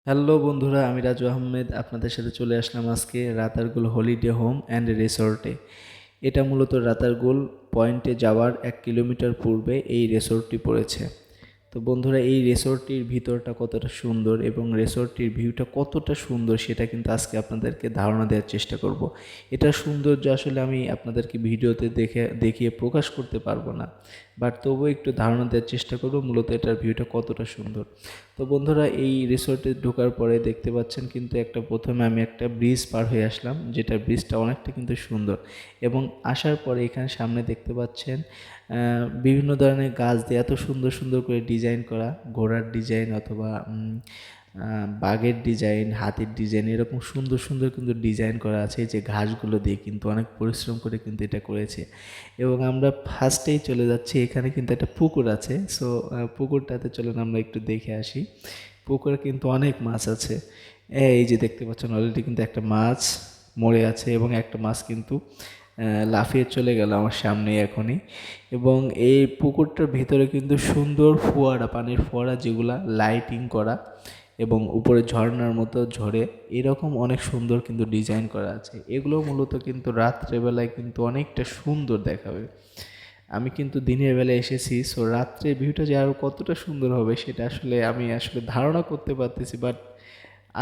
Hello বন্ধুরা, আমি রাজু আহমেদ আপনাদের সাথে চলে আসলাম আজকে রাতারগুল হলিডে হোম অ্যান্ড রিসোর্টে। এটা মূলত রাতারগুল পয়েন্টে যাওয়ার 1 কিলোমিটার পূর্বে এই রিসোর্টটি পড়েছে। তো বন্ধুরা, এই রিসোর্টটির ভিতরটা কতটা সুন্দর এবং রিসোর্টটির ভিউটা কতটা সুন্দর সেটা কিন্তু আজকে আপনাদেরকে ধারণা দেওয়ার চেষ্টা করব। এটার সৌন্দর্য আসলে আমি আপনাদেরকে ভিডিওতে দেখিয়ে প্রকাশ করতে পারবো না, বাট তবুও একটু ধারণা দেওয়ার চেষ্টা করব মূলত এটার ভিউটা কতটা সুন্দর। তো বন্ধুরা, এই রিসোর্টে ঢোকার পরে দেখতে পাচ্ছেন কিন্তু প্রথমে আমি একটা ব্রিজ পার হয়ে আসলাম, যেটা ব্রিজটা অনেকটা কিন্তু সুন্দর। এবং আসার পরে এখানে সামনে দেখতে পাচ্ছেন বিভিন্ন ধরনের গাছ দিয়ে এত সুন্দর সুন্দর করে ডিজাইন করা, ঘোড়ার ডিজাইন অথবা বাঘের ডিজাইন, হাতির ডিজাইন, এরকম সুন্দর সুন্দর কিন্তু ডিজাইন করা আছে। এই যে ঘাসগুলো দিয়ে কিন্তু অনেক পরিশ্রম করে কিন্তু এটা করেছে। এবং আমরা ফার্স্টেই চলে যাচ্ছি, এখানে কিন্তু একটা পুকুর আছে। সো পুকুরটাতে চলুন আমরা একটু দেখে আসি। পুকুরে কিন্তু অনেক মাছ আছে। এই যে দেখতে পাচ্ছেন অলরেডি কিন্তু একটা মাছ মরে আছে এবং একটা মাছ কিন্তু লাফিয়ে চলে গেল আমার সামনে এখনই। এবং এই পুকুরটার ভিতরে কিন্তু সুন্দর ফোয়ারা, পানির ফোয়ারা যেগুলা লাইটিং করা এবং উপরে ঝর্ণার মতো ঝরে, এরকম অনেক সুন্দর কিন্তু ডিজাইন করা আছে। এগুলো মূলত কিন্তু রাত্রেবেলায় কিন্তু অনেকটা সুন্দর দেখাবে। আমি কিন্তু দিনের বেলায় এসেছি, সো রাত্রে ভিউটা যে আরও কতটা সুন্দর হবে সেটা আমি আসলে ধারণা করতে পারতেছি, বাট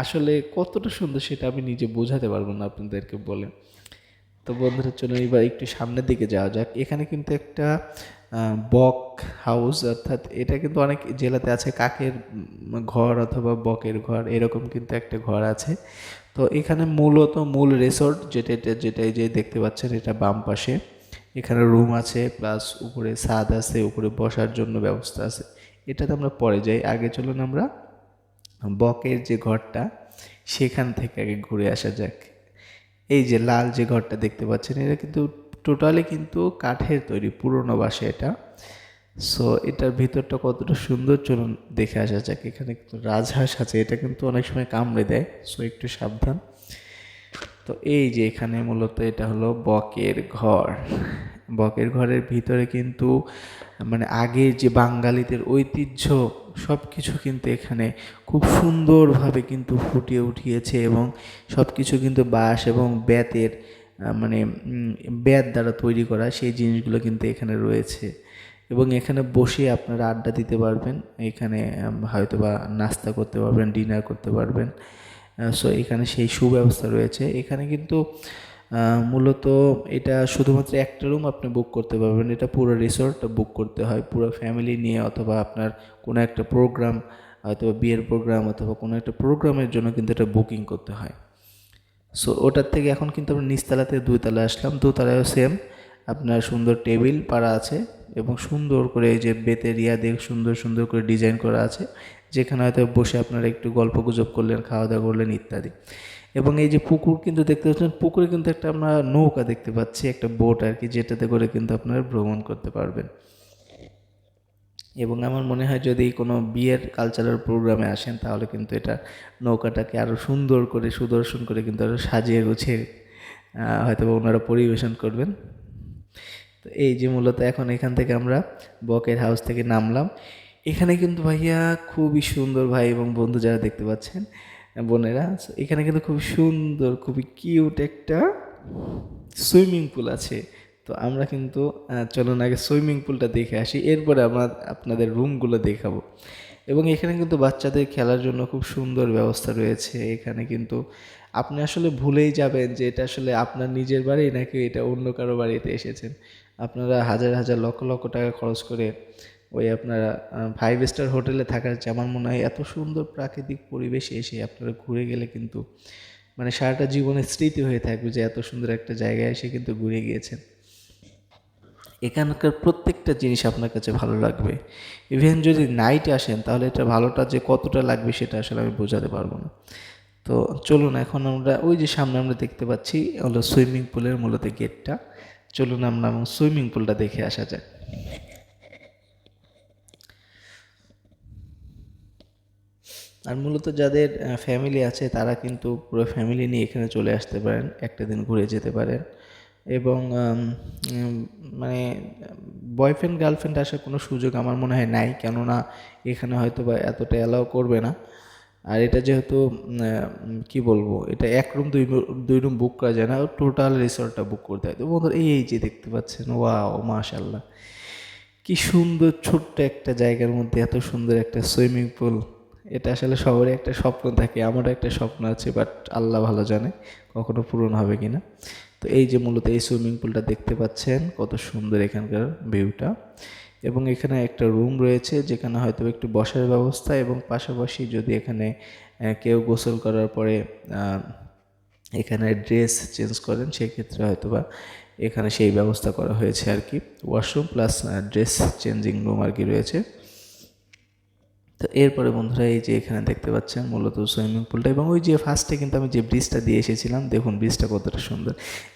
আসলে কতটা সুন্দর সেটা আমি নিজে বোঝাতে পারবো না আপনাদেরকে বলে। তো বন্ধুরা, চলুন এবার একটু সামনের দিকে যাওয়া যাক। এখানে কিন্তু একটা বক হাউস, অর্থাৎ এটা কিন্তু অনেক জেলাতে আছে, কাকের ঘর অথবা বকের ঘর, এরকম কিন্তু একটা ঘর আছে। তো এখানে মূলত মূল রিসোর্ট যেটা এই যে দেখতে পাচ্ছেন, এটা বাম পাশে। এখানে রুম আছে, প্লাস উপরে ছাদ আছে, উপরে বসার জন্য ব্যবস্থা আছে। এটাতে আমরা পরে যাই, আগে চলুন আমরা বকের যে ঘরটা সেখান থেকে আগে ঘুরে আসা যাক। এই যে লাল যে ঘরটা দেখতে পাচ্ছেন, এটা কিন্তু টোটালি কিন্তু কাঠের তৈরি, পুরনো বাসা এটা। সো এটার ভিতরটা কতটা সুন্দর চলুন দেখে আসা যাক। এখানে কিন্তু রাজহাঁস আছে, এটা কিন্তু অনেক সময় কামড়ে দেয়, সো একটু সাবধান। তো এই যে এখানে মূলত এটা হলো বকের ঘর। বকের ঘরের ভিতরে কিন্তু মানে আগের যে বাঙালিদের ঐতিহ্য সব কিছু কিন্তু এখানে খুব সুন্দরভাবে কিন্তু ফুটিয়ে উঠিয়েছে। এবং সব কিছু কিন্তু বাঁশ এবং বেতের মানে বেত দ্বারা তৈরি করা সেই জিনিসগুলো কিন্তু এখানে রয়েছে। এবং এখানে বসে আপনারা আড্ডা দিতে পারবেন, এখানে হয়তো বা নাস্তা করতে পারবেন, ডিনার করতে পারবেন। সো এখানে সেই সুব্যবস্থা রয়েছে। এখানে কিন্তু মূলত এটা শুধুমাত্র একটা রুম আপনি বুক করতে পারবেন, এটা পুরো রিসোর্ট বুক করতে হয় পুরো ফ্যামিলি নিয়ে, অথবা আপনার কোনো একটা প্রোগ্রাম, হয়তো বিয়ের প্রোগ্রাম অথবা কোনো একটা প্রোগ্রামের জন্য কিন্তু এটা বুকিং করতে হয়। সো ওটার থেকে এখন কিন্তু আমরা নিচতলা থেকে দুইতলায় আসলাম। দোতলায়ও সেম আপনার সুন্দর টেবিল পাড়া আছে এবং সুন্দর করে এই যে বেতের ইয়া দিয়ে সুন্দর সুন্দর করে ডিজাইন করা আছে, যেখানে হয়তো বসে আপনারা একটু গল্প গুজব করলেন, খাওয়া দাওয়া করলেন ইত্যাদি। এবং এই যে পুকুর কিন্তু দেখতে পাচ্ছেন, পুকুরে কিন্তু একটা আমরা নৌকা দেখতে পাচ্ছি, একটা বোট আর কি, যেটাতে করে কিন্তু আপনারা ভ্রমণ করতে পারবেন। এবং আমার মনে হয় যদি কোনো বিয়ের কালচারাল প্রোগ্রামে আসেন তাহলে কিন্তু এটা নৌকাটাকে আরও সুন্দর করে সুদর্শন করে কিন্তু আরও সাজিয়ে গুছিয়ে হয়তো ওনারা পরিবেশন করবেন। তো এই যে মূলত এখন এখান থেকে আমরা বকের হাউস থেকে নামলাম। এখানে কিন্তু ভাইয়া খুবই সুন্দর, ভাই এবং বন্ধু যারা দেখতে পাচ্ছেন, বোনেরা, এখানে কিন্তু খুব সুন্দর, খুবই কিউট একটা সুইমিং পুল আছে। তো আমরা কিন্তু চলুন আগে সুইমিং পুলটা দেখে আসি, এরপরে আমরা আপনাদের রুমগুলো দেখাবো। এবং এখানে কিন্তু বাচ্চাদের খেলার জন্য খুব সুন্দর ব্যবস্থা রয়েছে। এখানে কিন্তু আপনি আসলে ভুলেই যাবেন যে এটা আসলে আপনার নিজের বাড়ি নাকি এটা অন্য কারো বাড়িতে এসেছেন। আপনারা হাজার হাজার লক্ষ লক্ষ টাকা খরচ করে ওই আপনারা 5 স্টার হোটেলে থাকার চেয়ে আমার মনে হয় এত সুন্দর প্রাকৃতিক পরিবেশে এসে আপনারা ঘুরে গেলে কিন্তু মানে সারাটা জীবনের স্মৃতি হয়ে থাকবে যে এত সুন্দর একটা জায়গায় এসে কিন্তু ঘুরে গিয়েছেন। এখানকার প্রত্যেকটা জিনিস আপনার কাছে ভালো লাগবে। ইভেন যদি নাইটে আসেন তাহলে এটা ভালোটা যে কতটা লাগবে সেটা আসলে আমি বোঝাতে পারবো না। তো চলুন এখন আমরা ওই যে সামনে আমরা দেখতে পাচ্ছি হলো সুইমিং পুলের মূলত গেটটা। চলুন আমরা সুইমিং পুলটা দেখে আসা যাক। আর মূলত যাদের ফ্যামিলি আছে তারা কিন্তু পুরো ফ্যামিলি নিয়ে এখানে চলে আসতে পারেন, একটা দিন ঘুরে যেতে পারেন। এবং মানে বয়ফ্রেন্ড গার্লফ্রেন্ড আসার কোনো সুযোগ আমার মনে হয় নাই, কেননা এখানে হয়তো বা এতটা অ্যালাউ করবে না। আর এটা যেহেতু কি বলবো, এটা এক রুম দুই রুম বুক করা যায় না, টোটাল রিসর্টটা বুক করতে হয়। তো বন্ধুরা এই যে দেখতে পাচ্ছেন, ওয়াও মাশাআল্লাহ, কি সুন্দর ছোট্ট একটা জায়গার মধ্যে এত সুন্দর একটা সুইমিং পুল। এটা আসলে সবারই একটা স্বপ্ন থাকে, আমারও একটা স্বপ্ন আছে, বাট আল্লাহ ভালো জানে কখনো পূরণ হবে কিনা। তো এই যে মূলত এই সুইমিং পুলটা দেখতে পাচ্ছেন, কত সুন্দর এখানকার ভিউটা। এবং এখানে একটা রুম রয়েছে যেখানে হয়তো একটু বসার ব্যবস্থা, এবং পাশাপাশি যদি এখানে কেউ গোসল করার পরে এখানে ড্রেস চেঞ্জ করেন, সেক্ষেত্রে হয়তো বা এখানে সেই ব্যবস্থা করা হয়েছে আর কি, washroom plus dress changing room আর কি রয়েছে। তো এরপরে বন্ধুরা এই যে এখানে দেখতে পাচ্ছেন মূলত সুইমিং পুলটা, এবং ওই যে ফার্স্টে কিন্তু আমি যে ব্রিজটা দিয়ে এসেছিলাম, দেখুন ব্রিজটা কতটা সুন্দর।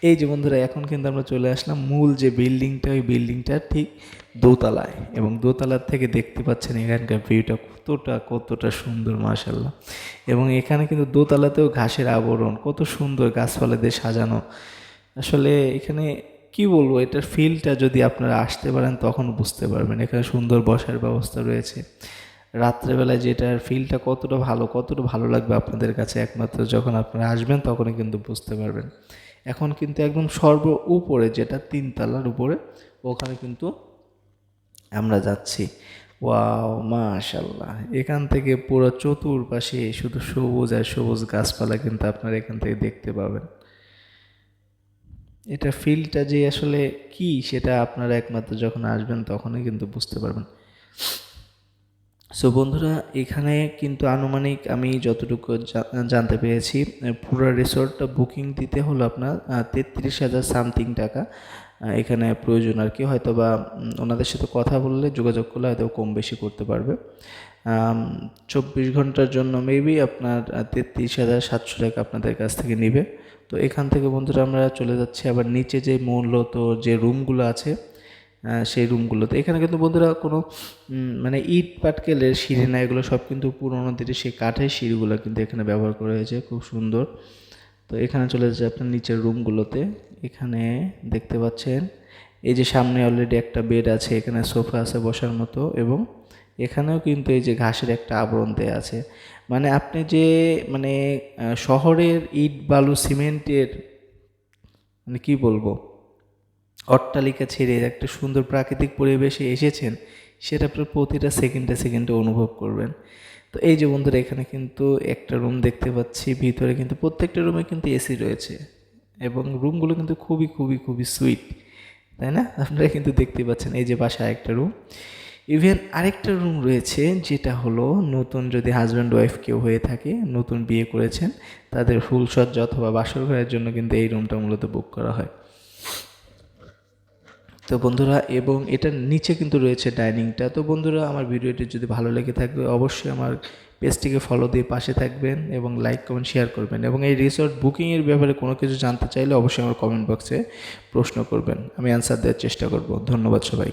এই যে বন্ধুরা এখন কিন্তু আমরা চলে আসলাম মূল যে বিল্ডিংটা, ওই বিল্ডিংটা ঠিক দোতলায়, এবং দোতলার থেকে দেখতে পাচ্ছেন এখানকার ভিউটা কতটা সুন্দর মাশাআল্লাহ। এবং এখানে কিন্তু দোতলাতেও ঘাসের আবরণ, কত সুন্দর গাছপালা দিয়ে সাজানো। আসলে এখানে কি বলবো, এটার ফিলটা যদি আপনারা আসতে পারেন তখন বুঝতে পারবেন। এখানে সুন্দর বসার ব্যবস্থা রয়েছে। রাত্রেবেলায় যেটার ফিলটা কতটা ভালো লাগবে আপনাদের কাছে, একমাত্র যখন আপনারা আসবেন তখনই কিন্তু বুঝতে পারবেন। এখন কিন্তু একদম সর্ব উপরে, যেটা 3 তলার উপরে, ওখানে কিন্তু আমরা যাচ্ছি। ওয়াও মাশাআল্লাহ, এখান থেকে পুরো চতুর্পাশে শুধু সবুজ আর সবুজ গাছপালা কিন্তু আপনারা এখান থেকে দেখতে পাবেন। এটা ফিলটা যে আসলে কি, সেটা আপনারা একমাত্র যখন আসবেন তখনই কিন্তু বুঝতে পারবেন। সো বন্ধুরা, এখানে কিন্তু আনুমানিক আমি যতটুকু জানতে পেরেছি, পুরো রিসোর্টটা বুকিং দিতে হলো আপনার 33,000 সামথিং টাকা এখানে প্রয়োজন আর কি। হয়তো বা ওনাদের সাথে কথা বললে, যোগাযোগ করলে হয়তো কম বেশি করতে পারবে। 24 ঘন্টার জন্য মেবি আপনার 33,700 টাকা আপনাদের কাছ থেকে নেবে। তো এখান থেকে বন্ধুরা আমরা চলে যাচ্ছি আবার নিচে, যে মূলত যে রুমগুলো আছে সেই রুমগুলোতে। এখানে কিন্তু বন্ধুরা কোনো মানে ইট পাটকেলের সিঁড়ি না, এগুলো সব কিন্তু পুরোনো দিনের সেই কাঠের সিঁড়িগুলো কিন্তু এখানে ব্যবহার করা হয়েছে, খুব সুন্দর। তো এখানে চলে যাচ্ছে আপনার নিচের রুমগুলোতে। এখানে দেখতে পাচ্ছেন এই যে সামনে অলরেডি একটা বেড আছে, এখানে সোফা আছে বসার মতো, এবং এখানেও কিন্তু এই যে ঘাসের একটা আবরণ দেয়া আছে। মানে আপনি যে মানে শহরের ইট বালু সিমেন্টের মানে কি বলবো, অট্টালিকা ছেড়ে একটা সুন্দর প্রাকৃতিক পরিবেশে এসেছেন, সেটা আপনার প্রতিটা সেকেন্ডে অনুভব করবেন। তো এই যে বন্ধুরা, এখানে কিন্তু একটা রুম দেখতে পাচ্ছি, ভিতরে কিন্তু প্রত্যেকটা রুমে কিন্তু এসি রয়েছে, এবং রুমগুলো কিন্তু খুবই সুইট, তাই না? আপনারা কিন্তু দেখতে পাচ্ছেন এই যে বাসায় একটা রুম। ইভেন আরেকটা রুম রয়েছে, যেটা হলো নতুন যদি হাজব্যান্ড ওয়াইফ কেউ হয়ে থাকে, নতুন বিয়ে করেছেন, তাদের ফুলসজ্জা অথবা বাসর ঘরের জন্য কিন্তু এই রুমটা মূলত বুক করা হয়। তো বন্ধুরা, এবং এটার নিচে কিন্তু রয়েছে ডাইনিংটা। তো বন্ধুরা, আমার ভিডিওটি যদি ভালো লেগে থাকে অবশ্যই আমার পেজটিকে ফলো দিয়ে পাশে থাকবেন, এবং লাইক কমেন্ট শেয়ার করবেন। এবং এই রিসর্ট বুকিংয়ের ব্যাপারে কোনো কিছু জানতে চাইলে অবশ্যই আমার কমেন্ট বক্সে প্রশ্ন করবেন, আমি অ্যান্সার দেওয়ার চেষ্টা করব। ধন্যবাদ সবাই।